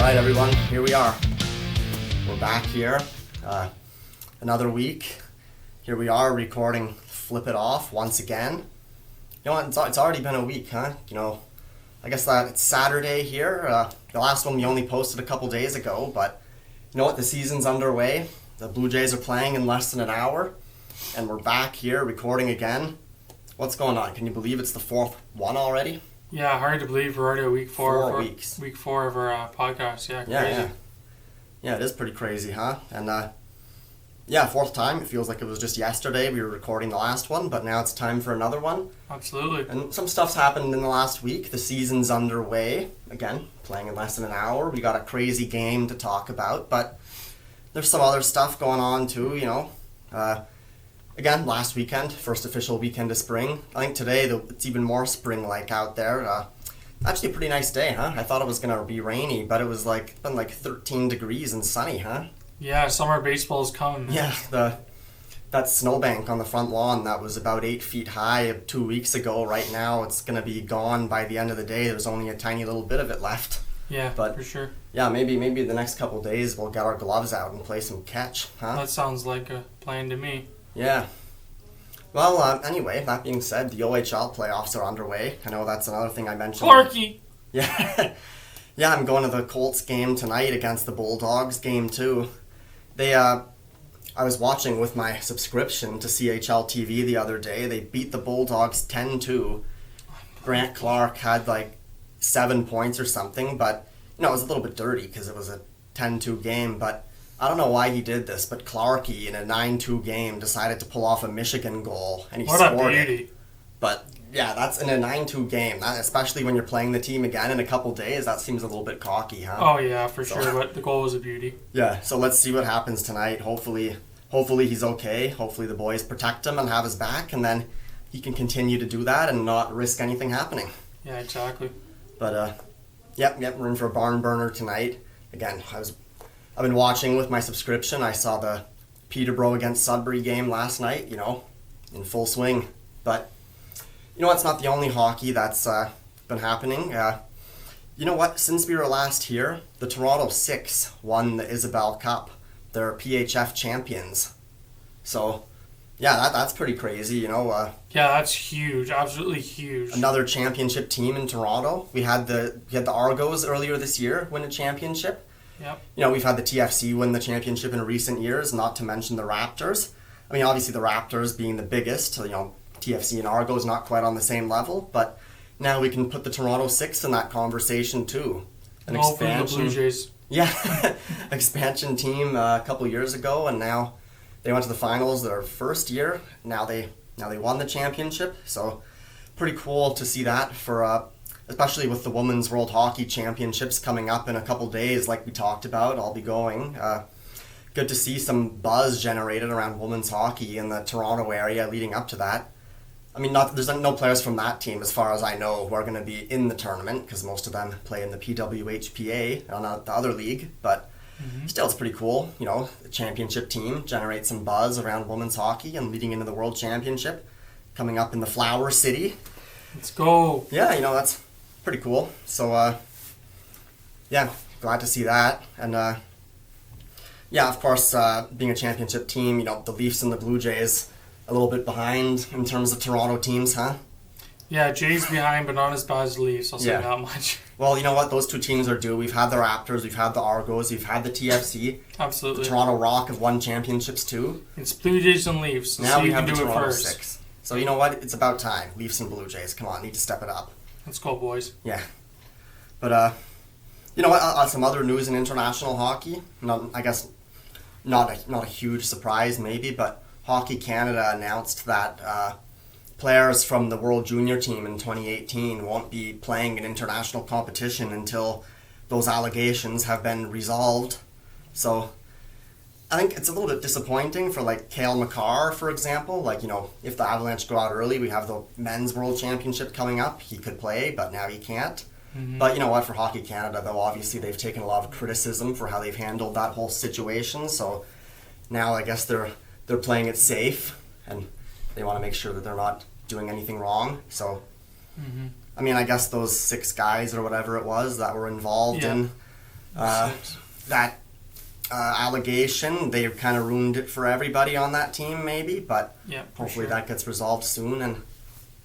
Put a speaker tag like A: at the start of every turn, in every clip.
A: right, everyone, here we are. We're back here. Another week. Here we are recording Flip It Off once again. You know what? It's already been a week, huh? You know, I guess that it's Saturday here. The last one we only posted a couple days ago, but you know what? The season's underway. The Blue Jays are playing in less than an hour, and we're back here recording again. What's going on? Can you believe it's the fourth one already?
B: Yeah, hard to believe we're already at week four.
A: 4 weeks.
B: Week 4 of our podcast. Yeah, crazy.
A: Yeah, it is pretty crazy, huh? And fourth time. It feels like it was just yesterday we were recording the last one, but now it's time for another one.
B: Absolutely.
A: And some stuff's happened in the last week. The season's underway. Again, playing in less than an hour. We got a crazy game to talk about, but there's some other stuff going on too, you know. Again, last weekend, first official weekend of spring. I think today it's even more spring-like out there. Actually a pretty nice day, huh? I thought it was going to be rainy, but it was been 13 degrees and sunny, huh?
B: Yeah, summer baseball's coming.
A: Yeah, that snowbank on the front lawn that was about 8 feet high 2 weeks ago, right now it's going to be gone by the end of the day. There's only a tiny little bit of it left.
B: Yeah,
A: but
B: for sure.
A: Yeah, maybe the next couple of days we'll get our gloves out and play some catch, huh?
B: That sounds like a plan to me.
A: Yeah. Well, anyway, that being said, the OHL playoffs are underway. I know that's another thing I mentioned.
B: Clarky!
A: Yeah. Yeah, I'm going to the Colts game tonight against the Bulldogs game too. I was watching with my subscription to CHL TV the other day. They beat the Bulldogs 10-2. Grant Clark had 7 points or something, but it was a little bit dirty because it was a 10-2 game, but I don't know why he did this, but Clarky in a 9-2 game decided to pull off a Michigan goal, and he scored it. But yeah, that's in a 9-2 game, especially when you're playing the team again in a couple days. That seems a little bit cocky, huh?
B: Oh yeah, for sure. But the goal was a beauty.
A: Yeah, so let's see what happens tonight. Hopefully he's okay. Hopefully the boys protect him and have his back, and then he can continue to do that and not risk anything happening.
B: Yeah, exactly.
A: But yep, we're in for a barn burner tonight. Again, I've been watching with my subscription. I saw the Peterborough against Sudbury game last night, in full swing. But, it's not the only hockey that's been happening. You know what? Since we were last here, the Toronto Six won the Isabel Cup. They're PHF champions. So, yeah, that's pretty crazy, Yeah,
B: that's huge. Absolutely huge.
A: Another championship team in Toronto. We had the Argos earlier this year win a championship.
B: Yep.
A: We've had the TFC win the championship in recent years, not to mention the Raptors. I mean, obviously the Raptors being the biggest, TFC and Argos not quite on the same level, but now we can put the Toronto Six in that conversation too.
B: An expansion. The Blue Jays.
A: Yeah, expansion team a couple years ago, and now they went to the finals their first year. Now they won the championship, so pretty cool to see that for especially with the Women's World Hockey Championships coming up in a couple days, like we talked about. I'll be going. Good to see some buzz generated around women's hockey in the Toronto area leading up to that. I mean, there's no players from that team, as far as I know, who are going to be in the tournament, because most of them play in the PWHPA, not the other league. But still, it's pretty cool. The championship team generates some buzz around women's hockey and leading into the World Championship coming up in the Flower City.
B: Let's go.
A: Yeah, that's pretty cool. So, yeah, glad to see that. And, yeah, of course, being a championship team, the Leafs and the Blue Jays a little bit behind in terms of Toronto teams, huh?
B: Yeah, Jays behind, but not as bad as the Leafs, I'll say that much.
A: Well, you know what? Those two teams are due. We've had the Raptors, we've had the Argos, we've had the TFC.
B: Absolutely.
A: The Toronto Rock have won championships too.
B: It's Blue Jays and Leafs.
A: Now we have the Toronto Six. So you know what? It's about time. Leafs and Blue Jays. Come on, need to step it up.
B: Let's go, boys.
A: Yeah. But, you know what? Some other news in international hockey. I guess not a huge surprise maybe, but Hockey Canada announced that players from the World Junior team in 2018 won't be playing in international competition until those allegations have been resolved. So I think it's a little bit disappointing for Cale Makar, for example. If the Avalanche go out early, we have the Men's World Championship coming up. He could play, but now he can't. Mm-hmm. But you know what, for Hockey Canada, though, obviously they've taken a lot of criticism for how they've handled that whole situation. So now I guess they're playing it safe, and they want to make sure that they're not doing anything wrong. So, I mean, I guess those 6 guys or whatever it was that were involved in That allegation, they kind of ruined it for everybody on that team, maybe, but hopefully that gets resolved soon, and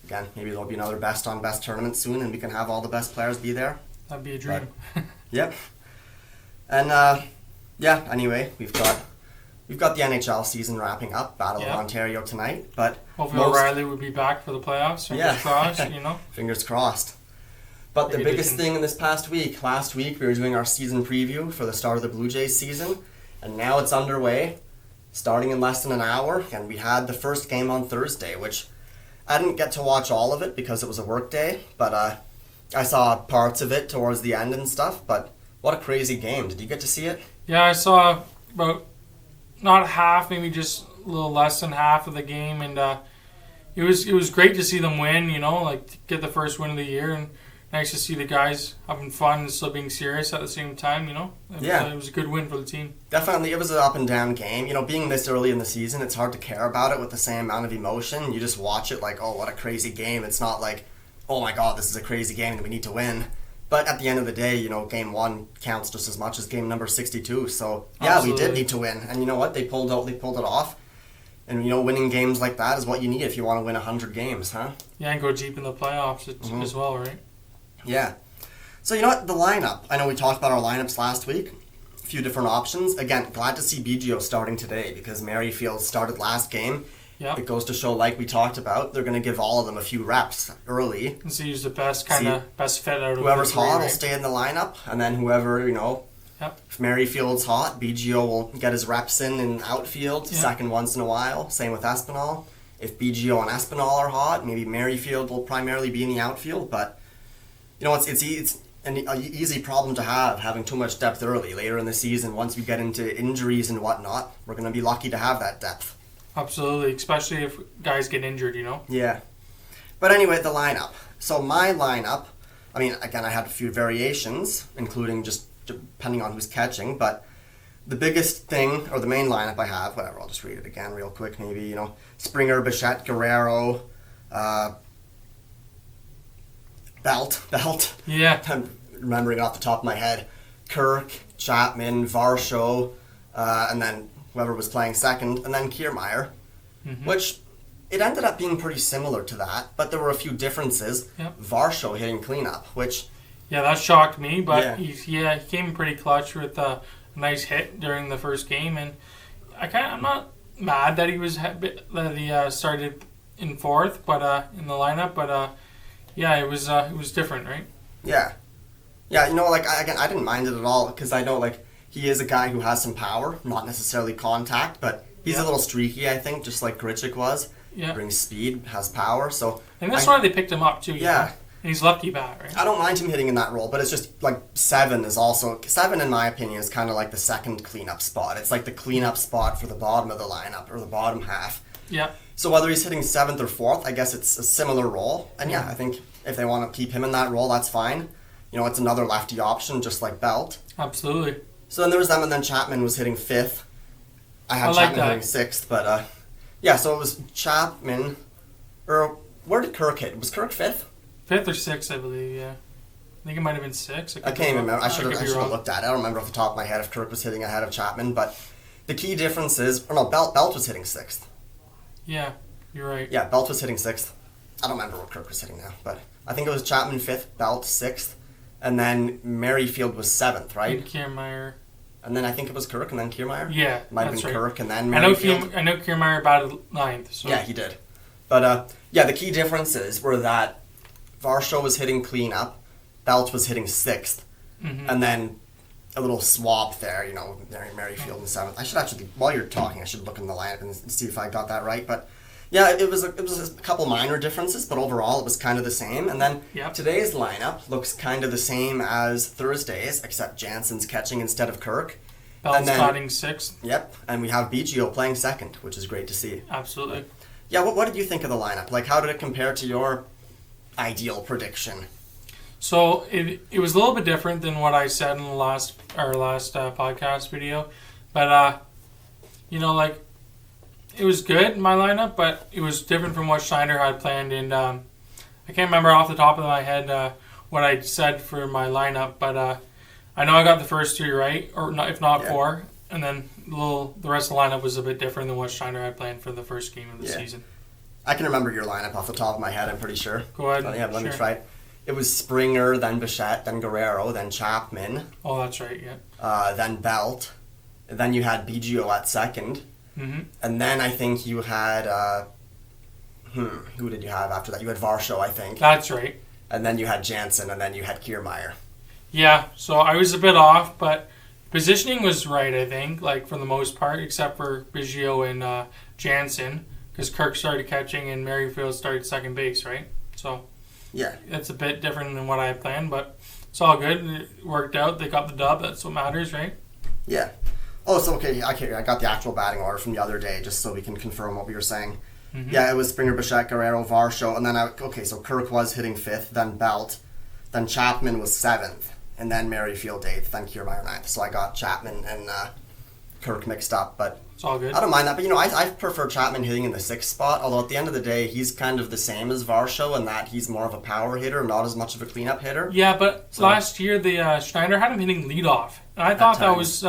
A: again, maybe there'll be another best on best tournament soon, and we can have all the best players be there.
B: That'd be a dream.
A: Yep. And anyway, we've got the NHL season wrapping up, Battle of Ontario tonight, but
B: hopefully O'Reilly will be back for the playoffs. Fingers crossed,
A: Fingers crossed. But the biggest thing in this past week, last week we were doing our season preview for the start of the Blue Jays season, and now it's underway, starting in less than an hour, and we had the first game on Thursday, which I didn't get to watch all of it because it was a work day, but I saw parts of it towards the end and stuff, but what a crazy game. Did you get to see it?
B: Yeah, I saw about not half, maybe just a little less than half of the game, and it was great to see them win, to get the first win of the year, and nice to see the guys having fun and still being serious at the same time, It was a good win for the team.
A: Definitely, it was an up and down game. Being this early in the season, it's hard to care about it with the same amount of emotion. You just watch it like, oh, what a crazy game. It's not like, oh my God, this is a crazy game and we need to win. But at the end of the day, game 1 counts just as much as game number 62. So, Absolutely. We did need to win. And you know what? They pulled it off. And, winning games like that is what you need if you want to win 100 games, huh?
B: Yeah, and go deep in the playoffs as well, right?
A: Yeah. So, you know what? The lineup. I know we talked about our lineups last week. A few different options. Again, glad to see BGO starting today because Merrifield started last game.
B: Yep.
A: It goes to show, like we talked about, they're going to give all of them a few reps early.
B: And so use the best fit out of
A: whoever's hot will stay in the lineup, and then whoever,
B: Yep.
A: If Merrifield's hot, BGO will get his reps in outfield, second once in a while. Same with Espinal. If BGO and Espinal are hot, maybe Merrifield will primarily be in the outfield, but it's an easy problem to have, having too much depth early. Later in the season, once we get into injuries and whatnot, we're going to be lucky to have that depth.
B: Absolutely, especially if guys get injured,
A: Yeah. But anyway, the lineup. So my lineup, again, I had a few variations, including just depending on who's catching, but the biggest thing, or the main lineup I have, whatever, I'll just read it again real quick, maybe, Springer, Bichette, Guerrero, Belt.
B: Yeah.
A: I'm remembering it off the top of my head. Kirk, Chapman, Varsho, and then whoever was playing second, and then Kiermaier, which it ended up being pretty similar to that, but there were a few differences.
B: Yep.
A: Varsho hitting cleanup, which...
B: Yeah, that shocked me, but he came pretty clutch with a nice hit during the first game, and I'm not mad that he started in fourth, but in the lineup, but it was different, right?
A: Yeah. Yeah, I didn't mind it at all, because I know, he is a guy who has some power, not necessarily contact, but he's a little streaky, I think, just like Grichuk was.
B: Yeah.
A: Brings speed, has power, so...
B: And that's why they picked him up, too.
A: Yeah.
B: And he's lefty bat, right?
A: I don't mind him hitting in that role, but it's just, 7 is also... 7, in my opinion, is kind of like the second cleanup spot. It's like the cleanup spot for the bottom of the lineup, or the bottom half.
B: Yeah.
A: So whether he's hitting 7th or 4th, I guess it's a similar role. And I think if they want to keep him in that role, that's fine. It's another lefty option, just like Belt.
B: Absolutely.
A: So then there was them, and then Chapman was hitting 5th. I had Chapman hitting 6th, but so it was Chapman, or where did Kirk hit? Was Kirk 5th?
B: 5th or 6th, I believe, yeah. I think it might have been 6.
A: I can't even remember. I should have looked at it. I don't remember off the top of my head if Kirk was hitting ahead of Chapman, but the key difference is, Belt was hitting 6th.
B: Yeah, you're right.
A: Yeah, Belt was hitting 6th. I don't remember what Kirk was hitting now, but I think it was Chapman 5th, Belt 6th, and then Merrifield was 7th, right?
B: And Kiermaier.
A: And then I think it was Kirk and then Kiermaier?
B: Yeah,
A: Might have been
B: right.
A: Kirk and then Merrifield.
B: I know Kiermaier batted 9th. So.
A: Yeah, he did. But, the key differences were that Varsho was hitting cleanup, Belt was hitting 6th, and then a little swap there, Merrifield in 7th. I should actually, while you're talking, I should look in the lineup and see if I got that right, but... Yeah, it was a couple minor differences, but overall it was kind of the same. And then today's lineup looks kind of the same as Thursday's, except Jansen's catching instead of Kirk.
B: Belt's batting 6th.
A: Yep, and we have BGO playing 2nd, which is great to see.
B: Absolutely.
A: Yeah, what did you think of the lineup? How did it compare to your ideal prediction?
B: So it was a little bit different than what I said in the last podcast video, but it was good, my lineup, but it was different from what Schneider had planned. And I can't remember off the top of my head what I said for my lineup, but I know I got the first three right, or not, if not
A: Yeah.
B: four, and then the rest of the lineup was a bit different than what Schneider had planned for the first game of the season.
A: I can remember your lineup off the top of my head, I'm pretty sure.
B: Go ahead.
A: But yeah, let me try it. It was Springer, then Bichette, then Guerrero, then Chapman.
B: Oh, that's right, yeah.
A: Then Belt. Then you had BGO at second.
B: Mm-hmm.
A: And then I think you had... who did you have after that? You had Varsho, I think.
B: That's right.
A: And then you had Jansen, and then you had Kiermaier.
B: Yeah, so I was a bit off, but positioning was right, I think, like for the most part, except for Biggio and Jansen, because Kirk started catching and Merrifield started second base, right? So
A: yeah,
B: it's a bit different than what I had planned, but it's all good. It worked out. They got the dub. That's what matters, right?
A: Yeah. Oh, so okay, I got the actual batting order from the other day, just so we can confirm what we were saying. Mm-hmm. Yeah, it was Springer, Bichette, Guerrero, Varsho, and then so Kirk was hitting fifth, then Belt, then Chapman was seventh, and then Merrifield eighth, then Kiermaier ninth. So I got Chapman and Kirk mixed up, but
B: it's all good.
A: I don't mind that. But I prefer Chapman hitting in the sixth spot. Although at the end of the day, he's kind of the same as Varsho in that he's more of a power hitter, not as much of a cleanup hitter.
B: Yeah, but last year the Schneider had him hitting leadoff, and I thought that was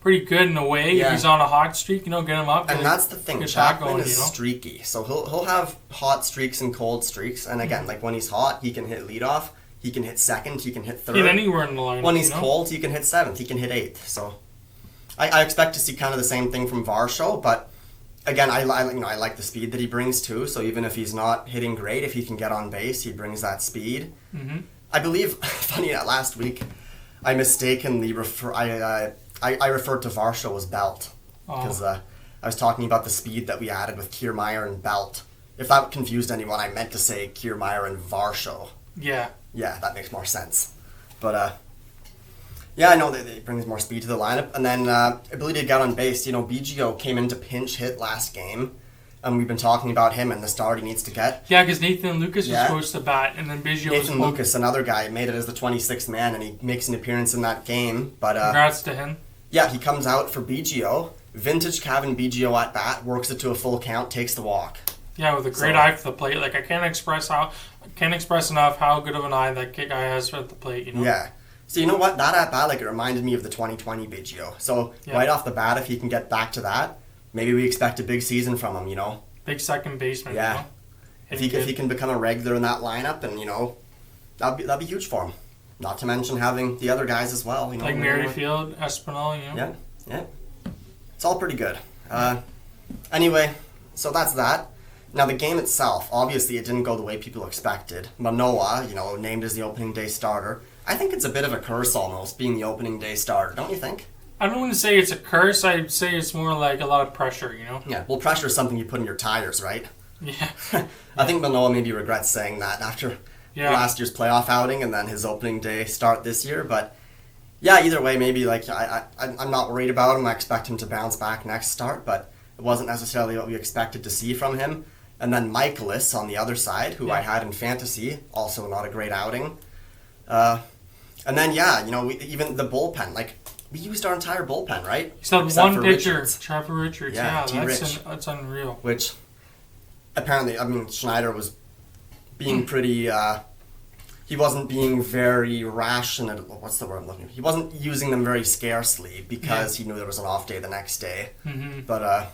B: pretty good in a way. Yeah. If he's on a hot streak, get him up.
A: And that's the thing. Chapman is streaky, so he'll have hot streaks and cold streaks. And again, like when he's hot, he can hit leadoff, he can hit second, he can hit third.
B: Hit anywhere in the lineup.
A: When he's cold, he can hit seventh, he can hit eighth. So I expect to see kind of the same thing from Varsho, but again, I like the speed that he brings too. So even if he's not hitting great, if he can get on base, he brings that speed. Mm-hmm. I believe, funny that last week, I mistakenly I referred to Varsho as Belt because I was talking about the speed that we added with Kiermaier and Belt. If that confused anyone, I meant to say Kiermaier and Varsho.
B: Yeah.
A: Yeah, that makes more sense. But yeah, I know that it brings more speed to the lineup. And then ability to get on base. BGO came in to pinch hit last game, and we've been talking about him and the start he needs to get.
B: Yeah, because Nathan Lucas was supposed to bat, and then Biggio
A: Nathan Lucas, another guy, made it as the 26th man, and he makes an appearance in that game. But
B: congrats to him.
A: Yeah, he comes out for BGO. Vintage Kevin BGO at bat, works it to a full count, takes the walk.
B: Yeah, with a great eye for the plate. Like I can't express enough how good of an eye that guy has at the plate.
A: Yeah. So you know what? That at bat, it reminded me of the 2020 Biggio. So right off the bat, if he can get back to that, maybe we expect a big season from him.
B: Big second baseman.
A: Yeah. If he can become a regular in that lineup, and that'd be huge for him. Not to mention having the other guys as well.
B: Like Merrifield, Espinal.
A: Yeah. It's all pretty good. Anyway, so that's that. Now, the game itself, obviously, it didn't go the way people expected. Manoah, named as the opening day starter. I think it's a bit of a curse almost, being the opening day starter, don't you think?
B: I don't want to say it's a curse. I'd say it's more like a lot of pressure,
A: Yeah, well, pressure is something you put in your tires, right?
B: Yeah.
A: I think Manoah maybe regrets saying that after last year's playoff outing and then his opening day start this year. But, yeah, either way, maybe, I'm not worried about him. I expect him to bounce back next start, but it wasn't necessarily what we expected to see from him. And then Michaelis on the other side, who I had in fantasy, also not a great outing. And then, even the bullpen, we used our entire bullpen, right?
B: Except one pitcher, Trevor Richards. Yeah, that's unreal.
A: Which, apparently, Schneider was being pretty, he wasn't being very rational. What's the word I'm looking for? He wasn't using them very scarcely because he knew there was an off day the next day. Mm-hmm. But,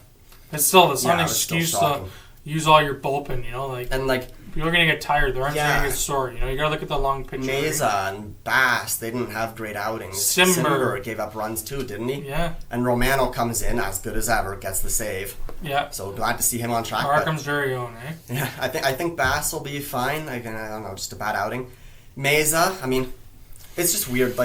B: it's still, that's not an excuse to use all your bullpen, people are going to get tired. Their arms are going to get sore. You got to look at the long picture.
A: Meza and Bass, they didn't have great outings.
B: Simber
A: gave up runs too, didn't he?
B: Yeah.
A: And Romano comes in as good as ever, gets the save.
B: Yeah.
A: So glad to see him on track.
B: Markham's very own, eh?
A: Yeah, I think Bass will be fine. I don't know, just a bad outing. Meza, it's just weird.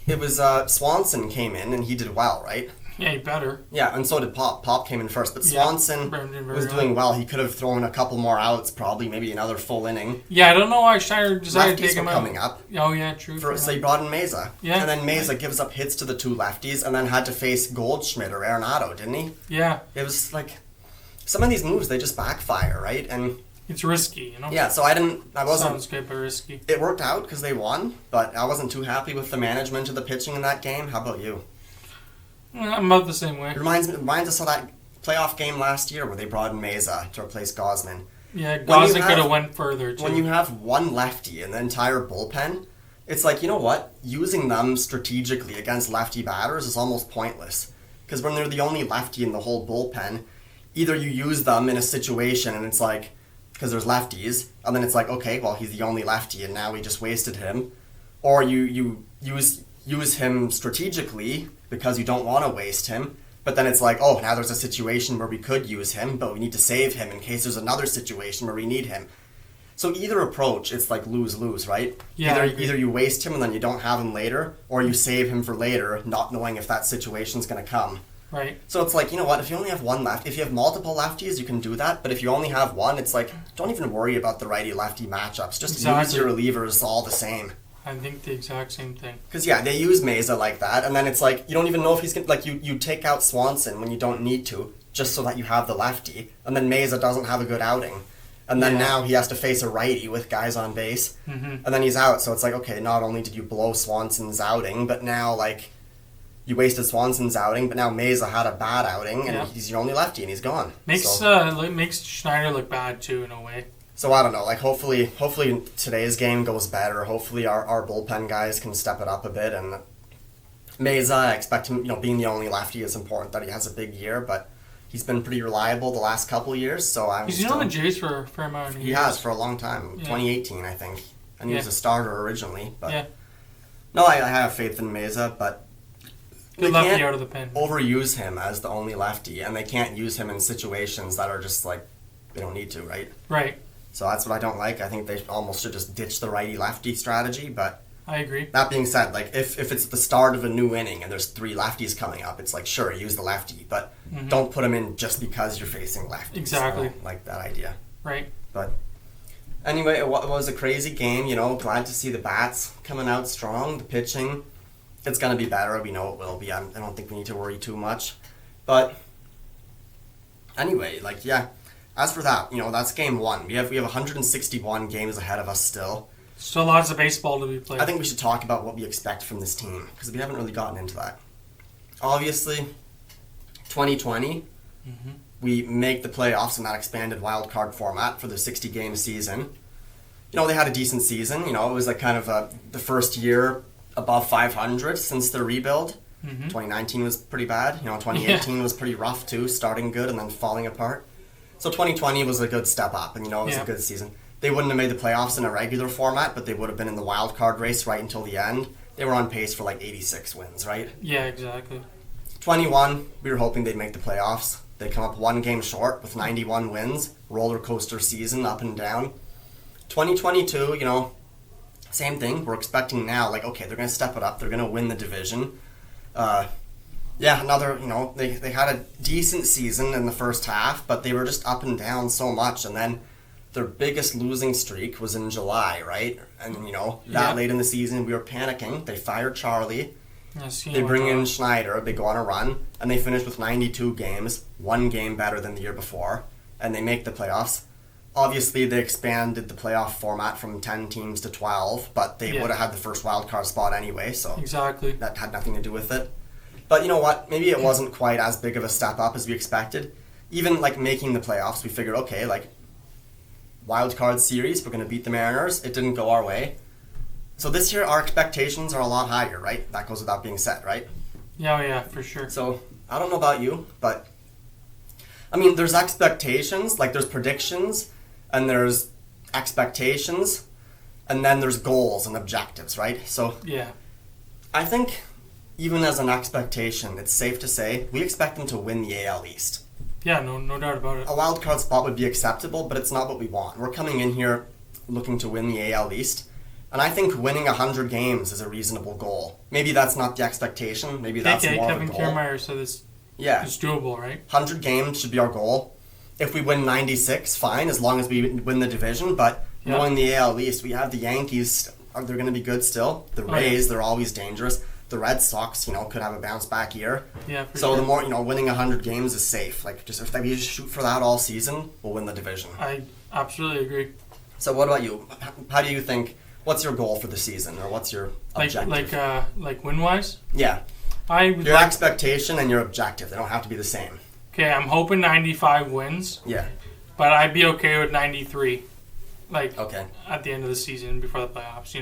A: It was Swanson came in and he did well, right?
B: Yeah, he better.
A: Yeah, and so did Pop. Pop came in first, but Swanson was doing well. He could have thrown a couple more outs, probably, maybe another full inning.
B: Yeah, I don't know why Schneider decided to take him out.
A: Coming up.
B: Oh, yeah, true.
A: So he brought in Meza. Yeah. And then Meza gives up hits to the two lefties and then had to face Goldschmidt or Arenado, didn't he?
B: Yeah.
A: It was some of these moves, they just backfire, right? And
B: it's risky,
A: Yeah, so I wasn't...
B: Sounds good, but risky.
A: It worked out because they won, but I wasn't too happy with the management of the pitching in that game. How about you?
B: I'm about the same way.
A: It reminds us of that playoff game last year where they brought in Meza to replace Gosman.
B: Yeah, Gosman could have went further, too.
A: When you have one lefty in the entire bullpen, it's like, you know what? Using them strategically against lefty batters is almost pointless. Because when they're the only lefty in the whole bullpen, either you use them in a situation and it's like, because there's lefties, and then it's like, okay, well, he's the only lefty and now we just wasted him. Or you use him strategically because you don't want to waste him, but then it's like, oh, now there's a situation where we could use him, but we need to save him in case there's another situation where we need him. So either approach, it's like lose-lose, right?
B: Yeah.
A: Either you waste him and then you don't have him later, or you save him for later, not knowing if that situation's going to come.
B: Right.
A: So it's like, you know what, if you only have one left, if you have multiple lefties, you can do that, but if you only have one, it's like, don't even worry about the righty-lefty matchups. Just use your relievers all the same.
B: I think the exact same thing.
A: Because, yeah, they use Mesa like that, and then it's like, you don't even know if he's going to, like, you take out Swanson when you don't need to, just so that you have the lefty, and then Mesa doesn't have a good outing. And then now he has to face a righty with guys on base, and then he's out. So it's like, okay, not only did you blow Swanson's outing, but now, like, you wasted Swanson's outing, but now Mesa had a bad outing, and he's your only lefty, and he's gone.
B: Makes Schneider look bad, too, in a way.
A: So I don't know, like, hopefully today's game goes better. Hopefully our bullpen guys can step it up a bit, and Mesa, I expect him, being the only lefty is important that he has a big year, but he's been pretty reliable the last couple of years, so
B: He's been on the Jays for a fair amount of years.
A: He has, for a long time. 2018, I think. And he was a starter originally. But no, I have faith in Mesa, but
B: good lefty out of the pen.
A: Overuse him as the only lefty, and they can't use him in situations that are just like, they don't need to, right?
B: Right.
A: So that's what I don't like. I think they almost should just ditch the righty-lefty strategy, but
B: I agree.
A: That being said, like, if it's the start of a new inning and there's 3 lefties coming up, it's like, sure, use the lefty, but don't put him in just because you're facing lefties.
B: Exactly.
A: I don't like that idea.
B: Right.
A: But anyway, it was a crazy game, glad to see the bats coming out strong, the pitching. It's going to be better. We know it will be. I don't think we need to worry too much. But anyway, as for that, that's game 1. We have 161 games ahead of us still.
B: Still lots of baseball to be played.
A: I think we should talk about what we expect from this team, because we haven't really gotten into that. Obviously, 2020, we make the playoffs in that expanded wild card format for the 60-game season. They had a decent season. It was like kind of the first year above 500 since the rebuild. 2019 was pretty bad. 2018 was pretty rough too, starting good and then falling apart. So 2020 was a good step up, and it was a good season. They wouldn't have made the playoffs in a regular format, but they would have been in the wild card race right until the end. They were on pace for 86 wins, right?
B: Yeah, exactly.
A: 21, we were hoping they'd make the playoffs. They come up 1 game short with 91 wins. Roller coaster season, up and down. 2022, same thing. We're expecting now, okay, they're going to step it up. They're going to win the division. Another, they had a decent season in the first half, but they were just up and down so much. And then their biggest losing streak was in July, right? And, late in the season, we were panicking. They fired Charlie. They bring in Schneider. They go on a run. And they finish with 92 games, 1 game better than the year before. And they make the playoffs. Obviously, they expanded the playoff format from 10 teams to 12, but they would have had the first wild card spot anyway, so
B: exactly.
A: That had nothing to do with it. But you know what? Maybe it wasn't quite as big of a step up as we expected. Even making the playoffs, we figured, okay, wild card series, we're going to beat the Mariners. It didn't go our way. So this year, our expectations are a lot higher, right? That goes without being said, right?
B: Yeah, for sure.
A: So I don't know about you, but I mean, there's expectations, there's predictions, and there's expectations, and then there's goals and objectives, right? So I think even as an expectation, it's safe to say we expect them to win the AL East.
B: Yeah, no doubt about it.
A: A wild card spot would be acceptable, but it's not what we want. We're coming in here looking to win the AL East, and I think winning 100 games is a reasonable goal. Maybe that's not the expectation. Maybe that's more of a goal.
B: Kevin Kiermaier said it's doable, right? 100
A: games should be our goal. If we win 96, fine, as long as we win the division. But knowing the AL East, we have the Yankees. They're going to be good still. The Rays, they're always dangerous. The Red Sox, could have a bounce back year.
B: Yeah, for
A: so
B: sure.
A: The more, winning 100 games is safe. If we just shoot for that all season, we'll win the division.
B: I absolutely agree.
A: So what about you? How do you think? What's your goal for the season, or what's your objective?
B: Like win-wise?
A: Yeah. Your expectation and your objective, they don't have to be the same.
B: Okay, I'm hoping 95 wins.
A: Yeah.
B: But I'd be okay with 93.
A: Okay.
B: At the end of the season before the playoffs,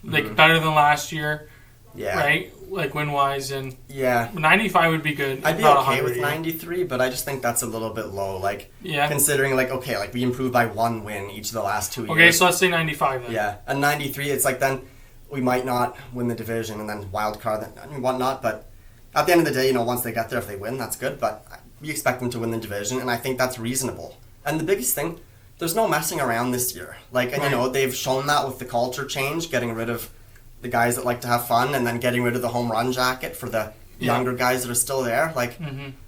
B: like better than last year,
A: Yeah.
B: right? Like win-wise, and
A: Yeah.
B: 95 would be good.
A: I'd be
B: not
A: okay
B: 100,
A: with 93, but I just think that's a little bit low. Like,
B: Yeah.
A: considering, like, okay, like, we improved by 1 win each of the last 2 years.
B: Okay, so let's say 95 then.
A: Yeah. And 93, it's like then we might not win the division and then wild card and whatnot, but at the end of the day, once they get there, if they win, that's good, but we expect them to win the division, and I think that's reasonable. And the biggest thing, there's no messing around this year. Like, and
B: Right.
A: they've shown that with the culture change, getting rid of the guys that like to have fun, and then getting rid of the home run jacket for the younger guys that are still there. Like,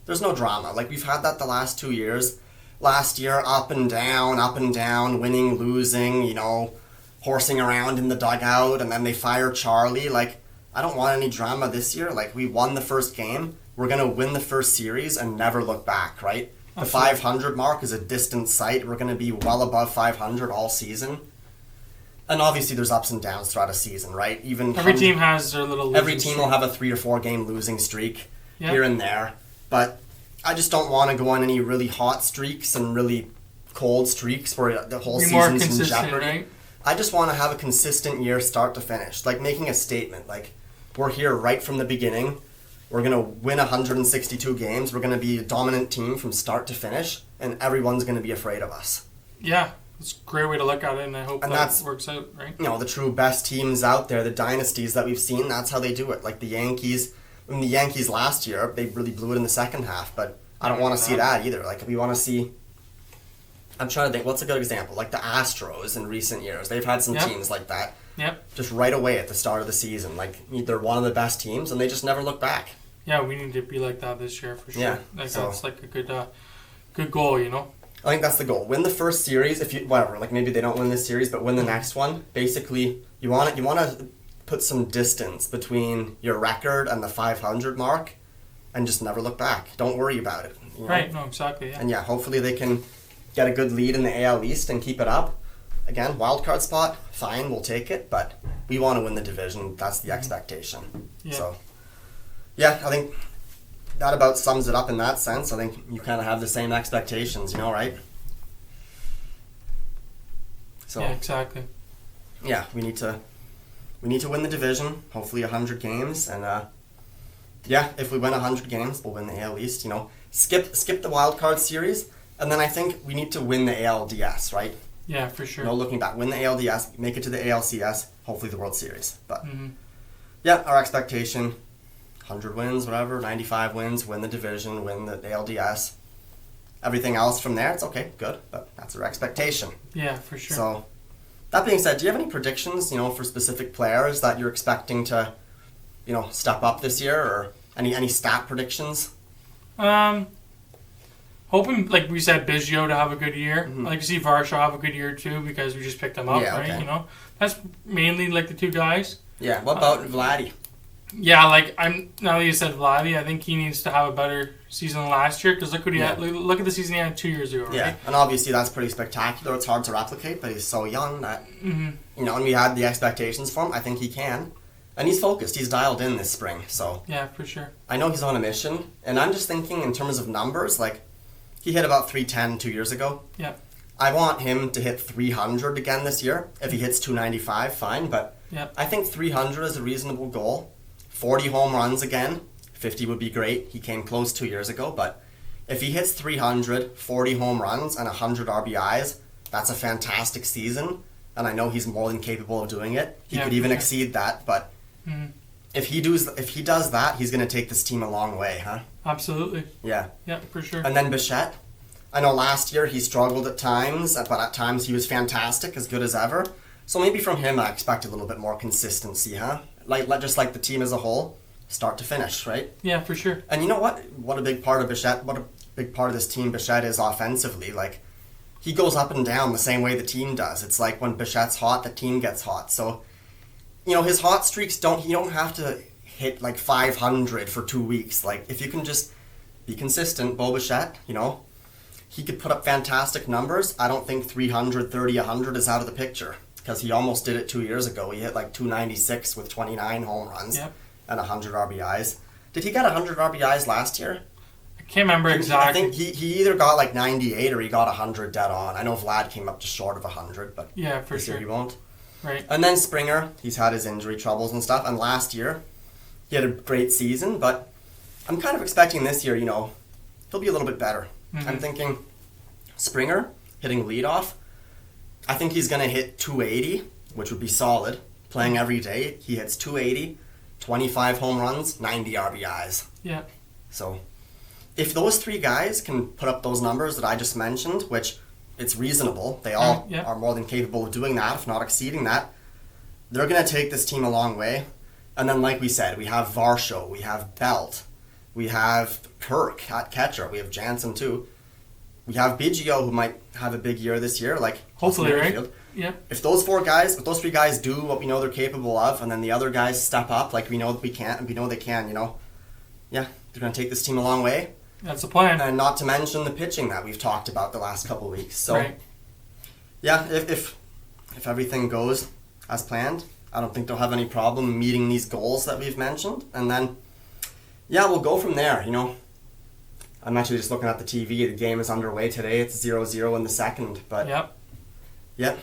A: there's no drama. Like, we've had that the last 2 years. Last year, up and down, winning, losing, horsing around in the dugout, and then they fire Charlie. Like, I don't want any drama this year. Like, we won the first game. We're going to win the first series and never look back, right? The
B: Absolutely.
A: 500 mark is a distant sight. We're going to be well above 500 all season. And obviously there's ups and downs throughout a season, right? Even
B: Every team has their little losing
A: every team
B: streak.
A: will have a 3 or 4 game losing streak
B: Yeah.
A: here and there. But I just don't want to go on any really hot streaks and really cold streaks where the whole
B: Be more
A: season's in
B: consistent,
A: jeopardy.
B: right?
A: I just want to have a consistent year start to finish, like making a statement. Like, we're here right from the beginning. We're going to win 162 games. We're going to be a dominant team from start to finish, and everyone's going to be afraid of us.
B: Yeah, it's a great way to look at it, and I hope that works out, right?
A: The true best teams out there, the dynasties that we've seen, that's how they do it. Like the Yankees. I mean, the Yankees last year, they really blew it in the second half, but I don't want to see that either. Like, we want to see... I'm trying to think, what's a good example? Like the Astros in recent years. They've had some teams like that.
B: Yep.
A: Just right away at the start of the season. Like, they're one of the best teams, and they just never look back.
B: Yeah, we need to be like that this year for sure.
A: Yeah,
B: That's like a good goal,
A: I think that's the goal. Win the first series, like maybe they don't win this series, but win the next one. Basically, you want to put some distance between your record and the 500 mark, and just never look back. Don't worry about it.
B: Right, no, exactly, yeah.
A: And hopefully they can get a good lead in the AL East and keep it up. Again, wild card spot, fine, we'll take it, but we want to win the division. That's the expectation.
B: Yeah.
A: So, yeah, I think that about sums it up in that sense. I think you kind of have the same expectations, right? So,
B: yeah, exactly.
A: Yeah, we need to win the division, hopefully 100 games, and if we win 100 games, we'll win the AL East, Skip the wild card series, and then I think we need to win the ALDS, right?
B: Yeah, for sure.
A: No looking back. Win the ALDS, make it to the ALCS, hopefully the World Series. But,
B: Mm-hmm.
A: our expectation, 100 wins, whatever, 95 wins, win the division, win the ALDS. Everything else from there, it's okay, good, but that's our expectation.
B: Yeah, for sure.
A: So, that being said, do you have any predictions, for specific players that you're expecting to, step up this year, or any stat predictions?
B: Hoping, like we said, Biggio to have a good year.
A: Mm-hmm.
B: I'd like to see Varsho have a good year too, because we just picked him up,
A: Yeah,
B: right?
A: okay.
B: That's mainly like the two guys.
A: Yeah, what about Vladdy?
B: Yeah, now that you said Vladdy, I think he needs to have a better season than last year, because look what he had. Look at the season he had 2 years ago, right?
A: Yeah, and obviously that's pretty spectacular. It's hard to replicate, but he's so young that,
B: Mm-hmm.
A: and we had the expectations for him. I think he can. And he's focused. He's dialed in this spring. So
B: Yeah, for sure.
A: I know he's on a mission. And I'm just thinking in terms of numbers, like, he hit about 310 2 years ago.
B: Yeah.
A: I want him to hit 300 again this year. If he hits 295, fine. But
B: Yeah.
A: I think 300 is a reasonable goal. 40 home runs again. 50 would be great. He came close 2 years ago. But if he hits 300, 40 home runs, and 100 RBIs, that's a fantastic season. And I know he's more than capable of doing it. He could even exceed that. But
B: Mm-hmm.
A: if he does that, he's going to take this team a long way, huh?
B: Absolutely.
A: Yeah.
B: Yeah, for sure.
A: And then Bichette. I know last year he struggled at times, but at times he was fantastic, as good as ever. So maybe from him I expect a little bit more consistency, huh? Just like the team as a whole, start to finish, right?
B: Yeah, for sure.
A: And you know what? What a big part of Bichette, what a big part of this team Bichette is offensively. Like, he goes up and down the same way the team does. It's like when Bichette's hot, the team gets hot. So, his hot streaks you don't have to hit like 500 for 2 weeks. Like, if you can just be consistent, Bo Bichette, he could put up fantastic numbers. I don't think 330, 100 is out of the picture, because he almost did it 2 years ago. He hit like 296 with 29 home runs and 100 RBIs. Did he get 100 RBIs last year?
B: I can't remember exactly.
A: I think he either got like 98 or he got 100 dead on. I know Vlad came up just short of 100, but
B: Yeah, for
A: this year
B: sure.
A: he won't.
B: Right.
A: And then Springer, he's had his injury troubles and stuff. And last year, he had a great season. But I'm kind of expecting this year, he'll be a little bit better.
B: Mm-hmm.
A: I'm thinking Springer hitting leadoff. I think he's going to hit 280, which would be solid. Playing every day, he hits 280, 25 home runs, 90 RBIs.
B: Yeah.
A: So if those three guys can put up those numbers that I just mentioned, which it's reasonable, they all are more than capable of doing that, if not exceeding that, they're going to take this team a long way. And then, like we said, we have Varsho, we have Belt, we have Kirk at catcher, we have Jansen too. We have Biggio, who might have a big year this year, like
B: hopefully, right? Yeah.
A: If those three guys do what we know they're capable of, and then the other guys step up like we know that we can't, and we know they can, they're going to take this team a long way.
B: That's the plan.
A: And not to mention the pitching that we've talked about the last couple of weeks. So,
B: right.
A: Yeah, if everything goes as planned, I don't think they'll have any problem meeting these goals that we've mentioned. And then, we'll go from there, I'm actually just looking at the TV. The game is underway today. It's 0-0 in the second. But Yep.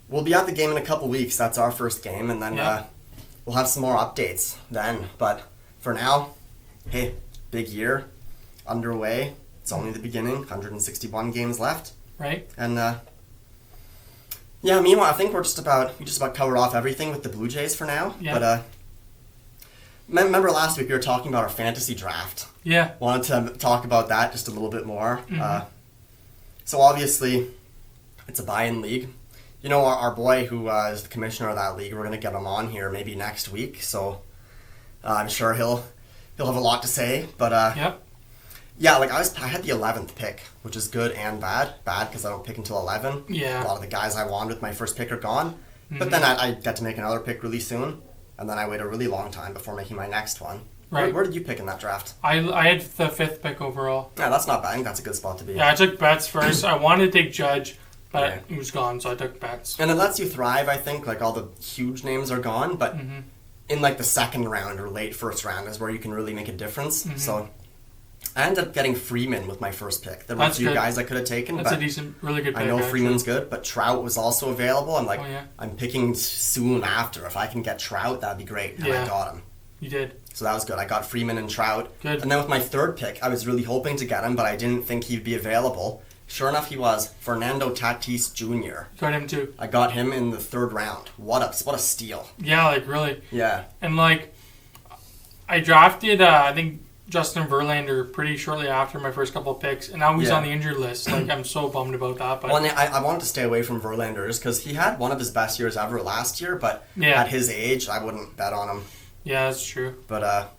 A: We'll be at the game in a couple weeks. That's our first game. And then we'll have some more updates then. But for now, hey, big year underway. It's only the beginning. 161 games left.
B: Right.
A: And meanwhile, I think we just about covered off everything with the Blue Jays for now.
B: Yeah.
A: But remember last week we were talking about our fantasy draft.
B: Yeah.
A: Wanted to talk about that just a little bit more.
B: Mm-hmm.
A: So obviously, it's a buy-in league. Our boy who is the commissioner of that league, we're going to get him on here maybe next week. So I'm sure he'll have a lot to say. But I had the 11th pick, which is good and bad. Bad because I don't pick until 11.
B: Yeah.
A: A lot of the guys I wanted with my first pick are gone.
B: Mm-hmm.
A: But then I get to make another pick really soon. And then I wait a really long time before making my next one.
B: Right.
A: Where did you pick in that draft?
B: I had the 5th pick overall.
A: Yeah, that's not bad. I think that's a good spot to be.
B: Yeah, I took Betts first. I wanted to take Judge, but he was gone, so I took Betts.
A: And it lets you thrive, I think. Like, all the huge names are gone, but in, like, the second round or late first round is where you can really make a difference. Mm-hmm. So I ended up getting Freeman with my first pick. There were a few guys I could have taken.
B: That's a decent, really good pick.
A: I know Freeman's good, but Trout was also available. I'm like,
B: oh, yeah.
A: I'm picking soon after. If I can get Trout, that'd be great. And I got him.
B: You did.
A: So that was good. I got Freeman and Trout.
B: Good.
A: And then with my third pick, I was really hoping to get him, but I didn't think he'd be available. Sure enough, he was. Fernando Tatis Jr.
B: Got him too.
A: I got him in the third round. What a steal.
B: Yeah, like really.
A: Yeah.
B: And like, I drafted, I think, Justin Verlander pretty shortly after my first couple of picks, and now he's on the injured list. Like, I'm so bummed about that. But
A: I wanted to stay away from Verlander just because he had one of his best years ever last year, but at his age, I wouldn't bet on him.
B: Yeah, that's true.
A: But,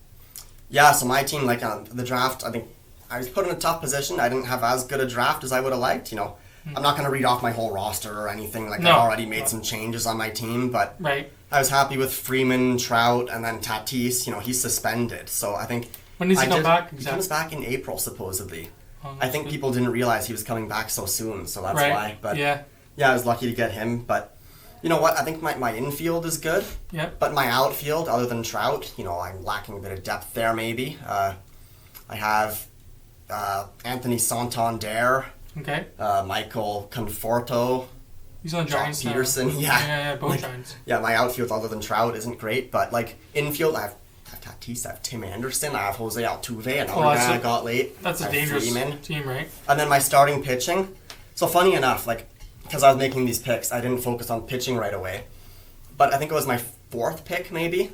A: so my team, like, the draft, I think I was put in a tough position. I didn't have as good a draft as I would have liked, I'm not going to read off my whole roster or anything. Like, I've already made some changes on my team, but I was happy with Freeman, Trout, and then Tatis. He's suspended, so I think...
B: When does he come back?
A: Exactly? He comes back in April, supposedly. Oh, I think people didn't realize he was coming back so soon, so that's why. But yeah, I was lucky to get him. But you know what? I think my infield is good.
B: Yeah.
A: But my outfield, other than Trout, I'm lacking a bit of depth there. Maybe I have Anthony Santander.
B: Okay.
A: Michael Conforto.
B: He's on the Giants.
A: Peterson.
B: Now. Yeah, both Giants.
A: Yeah, my outfield, other than Trout, isn't great. But like infield, I have Tatis, I have Tim Anderson, I have Jose Altuve, another guy I got late.
B: That's a dangerous team, right?
A: And then my starting pitching. So funny enough, like, because I was making these picks, I didn't focus on pitching right away. But I think it was my fourth pick, maybe.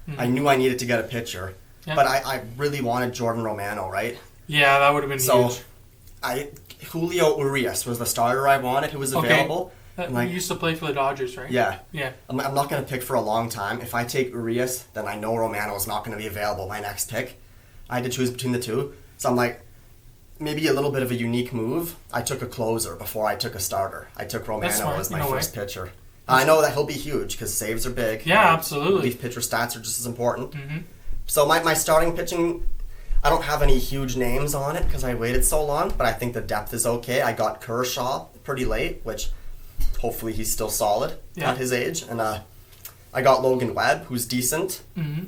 A: Mm-hmm. I knew I needed to get a pitcher. Yeah. But I really wanted Jordan Romano, right?
B: Yeah, that would have been huge.
A: Julio Urias was the starter I wanted who was available.
B: He used to play for the Dodgers, right?
A: Yeah.
B: Yeah.
A: I'm not going to pick for a long time. If I take Urias, then I know Romano is not going to be available my next pick. I had to choose between the two. So I'm like, maybe a little bit of a unique move. I took a closer before I took a starter. I took Romano as my first pitcher. I know that he'll be huge because saves are big.
B: Yeah, absolutely.
A: Relief pitcher stats are just as important.
B: Mm-hmm.
A: So my starting pitching, I don't have any huge names on it because I waited so long, but I think the depth is okay. I got Kershaw pretty late, which... hopefully he's still solid at his age. And I got Logan Webb, who's decent. Mm-hmm.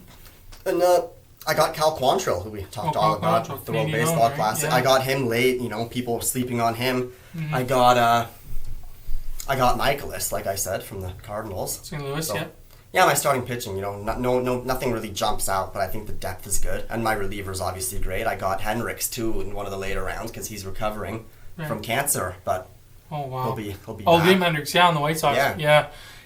A: And I got Cal Quantrill, who we talked all about with the World Baseball Classic. Yeah. I got him late, people sleeping on him. Mm-hmm. I got I got Michaelis, like I said, from the Cardinals.
B: St. Louis,
A: So,
B: yeah.
A: Yeah, my starting pitching, nothing really jumps out, but I think the depth is good. And my reliever's obviously great. I got Henricks, too, in one of the later rounds because he's recovering from cancer. But
B: oh, wow.
A: he'll be
B: Oh,
A: back.
B: Liam Hendricks, yeah, on the White Sox.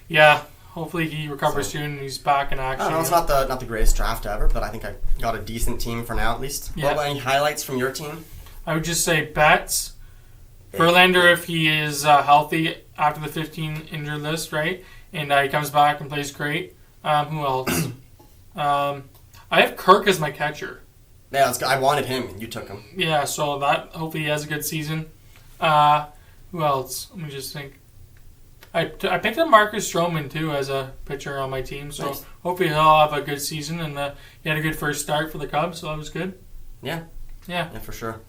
B: Yeah. Hopefully he recovers soon and he's back in action.
A: I don't know, it's not the greatest draft ever, but I think I got a decent team for now, at least.
B: Yeah.
A: What, any highlights from your team?
B: I would just say Betts. Verlander, if he is healthy after the 15 injured list, right? And he comes back and plays great. Who else? I have Kirk as my catcher.
A: Yeah, that's good. I wanted him, and you took him.
B: Yeah, so that hopefully he has a good season. Who else? Let me just think. I picked up Marcus Stroman, too, as a pitcher on my team. So
A: nice.
B: Hopefully he'll have a good season. And he had a good first start for the Cubs, so that was good.
A: Yeah, for sure.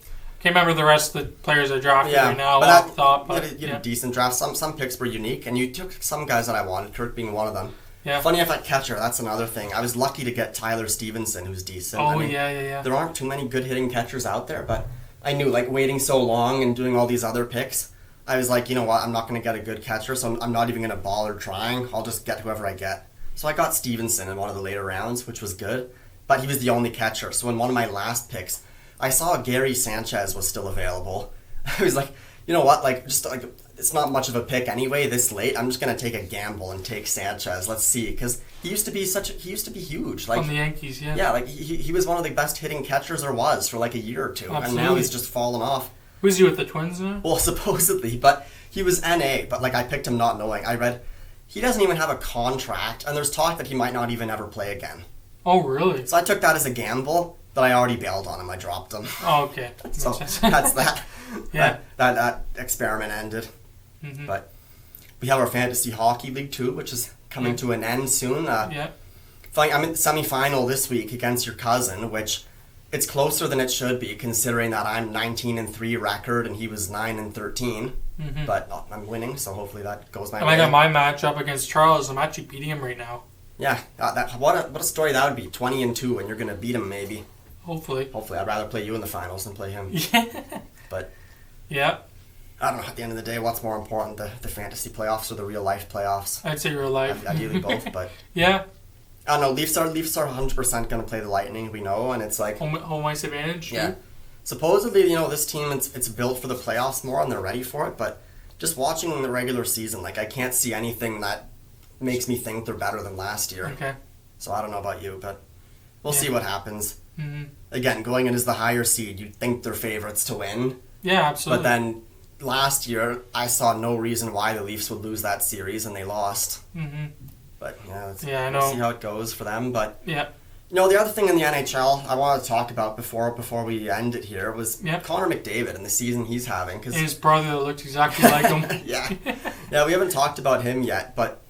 B: Can't remember the rest of the players I drafted right now
A: but
B: off the top.
A: You had a decent draft. Some picks were unique, and you took some guys that I wanted, Kirk being one of them.
B: Yeah.
A: Funny if at catcher, that's another thing. I was lucky to get Tyler Stevenson, who's decent.
B: Oh, yeah.
A: There aren't too many good hitting catchers out there, but I knew, like, waiting so long and doing all these other picks, I was like, you know what, I'm not going to get a good catcher, so I'm not even going to bother trying. I'll just get whoever I get. So I got Stevenson in one of the later rounds, which was good, but he was the only catcher. So in one of my last picks, I saw Gary Sanchez was still available. I was like, you know what, it's not much of a pick anyway this late. I'm just going to take a gamble and take Sanchez. Let's see, because he used to be huge. Like,
B: on the Yankees, yeah.
A: Yeah, like he was one of the best hitting catchers there was for like a year or two.
B: Absolutely.
A: And now he's just fallen off.
B: Who's he with the Twins now?
A: Well, supposedly, but he was NA, but like I picked him not knowing. I read he doesn't even have a contract, and there's talk that he might not even ever play again.
B: Oh, really?
A: So I took that as a gamble, but I already bailed on him. I dropped him.
B: Oh, okay.
A: So that's that.
B: Yeah.
A: That experiment ended.
B: Mm-hmm.
A: But we have our fantasy hockey league too, which is coming to an end soon.
B: Yeah.
A: I'm in the semifinal this week against your cousin, which it's closer than it should be, considering that I'm 19-3 record and he was 9-13.
B: Mm-hmm.
A: But I'm winning, so hopefully that goes my
B: And
A: way.
B: I got my matchup against Charles. I'm actually beating him right now.
A: Yeah, what a story that would be. 20-2, and you're gonna beat him maybe.
B: Hopefully,
A: I'd rather play you in the finals than play him.
B: Yeah.
A: But
B: yeah,
A: I don't know. At the end of the day, what's more important, the fantasy playoffs or the real life playoffs?
B: I'd say real life.
A: Ideally both, but
B: yeah.
A: I don't know. Leafs are 100% gonna play the Lightning. We know, and it's like
B: home ice advantage.
A: Yeah. Supposedly, this team it's built for the playoffs more, and they're ready for it. But just watching the regular season, like I can't see anything that makes me think they're better than last year.
B: Okay.
A: So I don't know about you, but we'll see what happens.
B: Mm-hmm.
A: Again, going in as the higher seed, you'd think they're favorites to win.
B: Yeah, absolutely.
A: But then last year, I saw no reason why the Leafs would lose that series, and they lost.
B: Mm-hmm.
A: But
B: I know.
A: We'll see how it goes for them. But
B: yeah.
A: the other thing in the NHL I wanted to talk about before we end it here was Connor McDavid and the season he's having.
B: And his brother that looked exactly like him.
A: Yeah, we haven't talked about him yet, but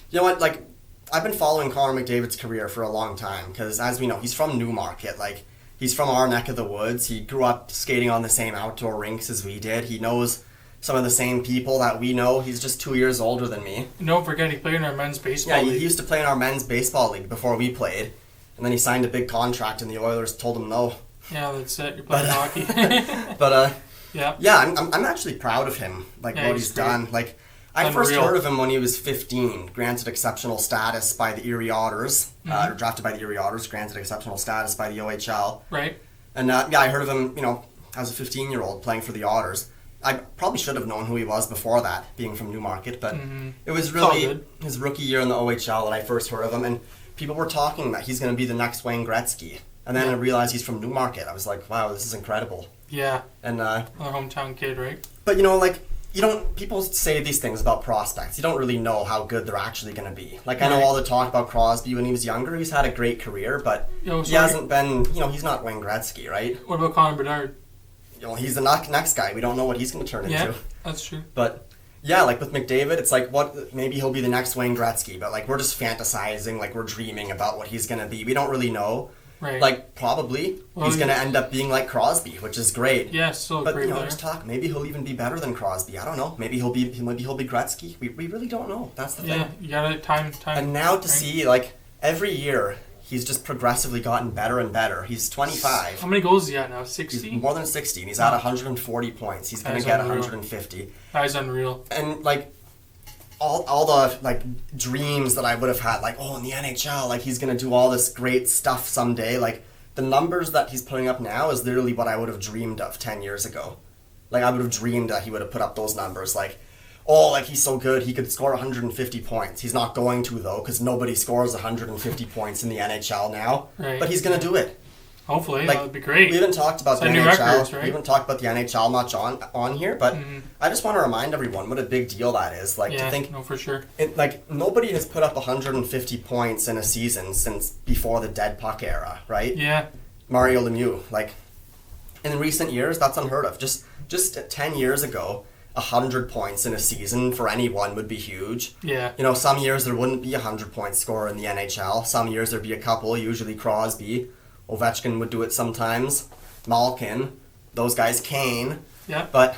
A: you know what? Like, I've been following Connor McDavid's career for a long time because, as we know, he's from Newmarket. Like, he's from our neck of the woods. He grew up skating on the same outdoor rinks as we did. He knows some of the same people that we know. He's just 2 years older than me.
B: Don't forget, he played in our men's baseball league.
A: Yeah, he used to play in our men's baseball league before we played. And then he signed a big contract, and the Oilers told him no.
B: Yeah, that's it. You're playing hockey.
A: But
B: yeah,
A: I'm actually proud of him. Like what he's done. Like I
B: Unreal.
A: first heard of him when he was 15, granted exceptional status by the Erie Otters, or drafted by the Erie Otters, granted exceptional status by the OHL.
B: Right.
A: And I heard of him, as a 15-year-old playing for the Otters. I probably should have known who he was before that, being from Newmarket, but it was really his rookie year in the OHL that I first heard of him, and people were talking that he's going to be the next Wayne Gretzky. And then I realized he's from Newmarket. I was like, wow, this is incredible.
B: Yeah.
A: And
B: another hometown kid, right?
A: But people say these things about prospects. You don't really know how good they're actually going to be. Like, I know all the talk about Crosby when he was younger. He's had a great career, but he hasn't been, he's not Wayne Gretzky, right?
B: What about Connor Bedard?
A: He's the next guy. We don't know what he's going to turn into.
B: Yeah, that's true.
A: But yeah, like with McDavid, it's like maybe he'll be the next Wayne Gretzky, but like we're just fantasizing, like we're dreaming about what he's going to be. We don't really know.
B: Right.
A: Like probably he's going to end up being like Crosby, which is great.
B: Yeah, so
A: but
B: great.
A: There's talk. Maybe he'll even be better than Crosby. I don't know. Maybe he'll be Gretzky. We really don't know. That's the thing.
B: Yeah, you gotta time.
A: And now to see like every year. He's just progressively gotten better and better. He's 25.
B: How many goals is he at now? 60?
A: He's more than 60, and he's at 140 points. He's going to get 150.
B: That is unreal.
A: And, like, all the like dreams that I would have had, like, oh, in the NHL, like he's gonna do all this great stuff someday. Like the numbers that he's putting up now is literally what I would have dreamed of 10 years ago. Like I would have dreamed that he would have put up those numbers. Like, oh, like he's so good, he could score 150 points. He's not going to though, because nobody scores 150 points in the NHL now.
B: Right.
A: But he's gonna do it.
B: Hopefully,
A: Like,
B: that would be great.
A: We haven't talked about the
B: Set new
A: NHL.
B: records, right?
A: We haven't talked about the NHL much on here, but I just want to remind everyone what a big deal that is. Like
B: Yeah,
A: to think,
B: no, for sure.
A: like nobody has put up 150 points in a season since before the dead puck era, right?
B: Yeah,
A: Mario Lemieux. Like in recent years, that's unheard of. Just 10 years ago, 100 points in a season for anyone would be huge.
B: yeah,
A: You know, some years there wouldn't be a 100-point scorer in the NHL. Some years there'd be a couple, usually Crosby. Ovechkin would do it sometimes. Malkin. Those guys, Kane.
B: yeah.
A: But,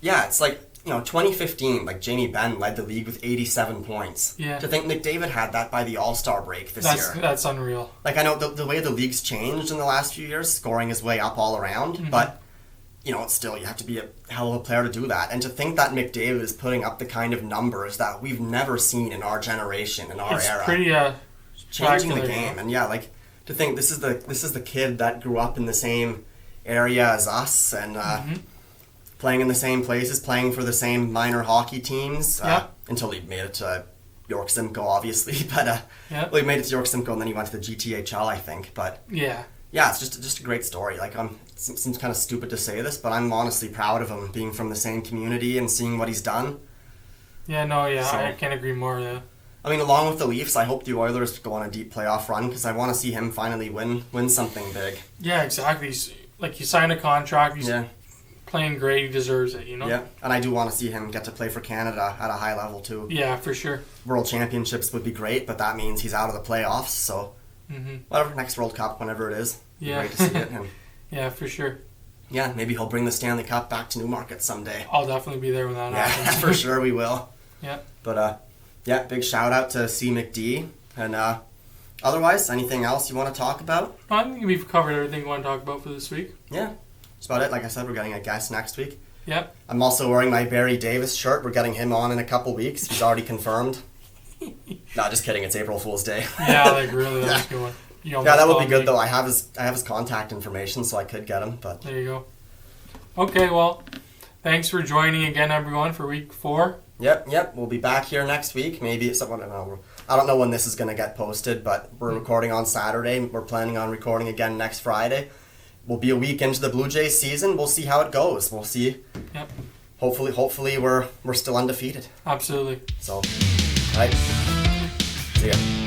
A: yeah, it's like, 2015, like Jamie Benn led the league with 87 points.
B: Yeah.
A: To think McDavid had that by the All-Star break this year.
B: That's unreal.
A: Like, I know the way the league's changed in the last few years, scoring is way up all around, but, it's still, you have to be a hell of a player to do that. And to think that McDavid is putting up the kind of numbers that we've never seen in our generation, in our
B: It's
A: era.
B: pretty
A: Changing the
B: spectacular,
A: game. And yeah, like, to think this is the kid that grew up in the same area as us and playing in the same places, playing for the same minor hockey teams until he made it to York Simcoe, obviously. But well, he made it to York Simcoe and then he went to the GTHL, I think. But
B: yeah,
A: it's just a great story. Like it seems kind of stupid to say this, but I'm honestly proud of him being from the same community and seeing what he's done.
B: Yeah, no, yeah,
A: So,
B: I can't agree more. Yeah.
A: I mean, along with the Leafs, I hope the Oilers go on a deep playoff run because I want to see him finally win something big.
B: Yeah, exactly. He signed a contract. He's
A: Yeah.
B: playing great. He deserves it,
A: Yeah, and I do want to see him get to play for Canada at a high level too.
B: Yeah, for sure.
A: World Championships would be great, but that means he's out of the playoffs. So, whatever, next World Cup, whenever it is, it'd be great to see it. And
B: yeah, for sure.
A: yeah, maybe he'll bring the Stanley Cup back to Newmarket someday.
B: I'll definitely be there when that
A: Yeah,
B: happens.
A: for sure we will.
B: Yeah.
A: But yeah, big shout out to C. McD. And otherwise, anything else you want to talk about?
B: I think we've covered everything we want to talk about for this week.
A: Yeah, that's about it. Like I said, we're getting a guest next week.
B: Yep.
A: I'm also wearing my Barry Davis shirt. We're getting him on in a couple weeks. He's already confirmed. No, just kidding. It's April Fool's Day.
B: Yeah, like really, that's good one.
A: Yeah, that would be good though. I have his contact information, so I could get him. But
B: there you go. Okay, well, thanks for joining again, everyone, for week 4.
A: Yep. We'll be back here next week. Maybe it's someone. I don't know when this is going to get posted, but we're recording on Saturday. We're planning on recording again next Friday. We'll be a week into the Blue Jays season. We'll see how it goes. We'll see.
B: Yep.
A: Hopefully we're still undefeated.
B: Absolutely.
A: So, all right. See ya.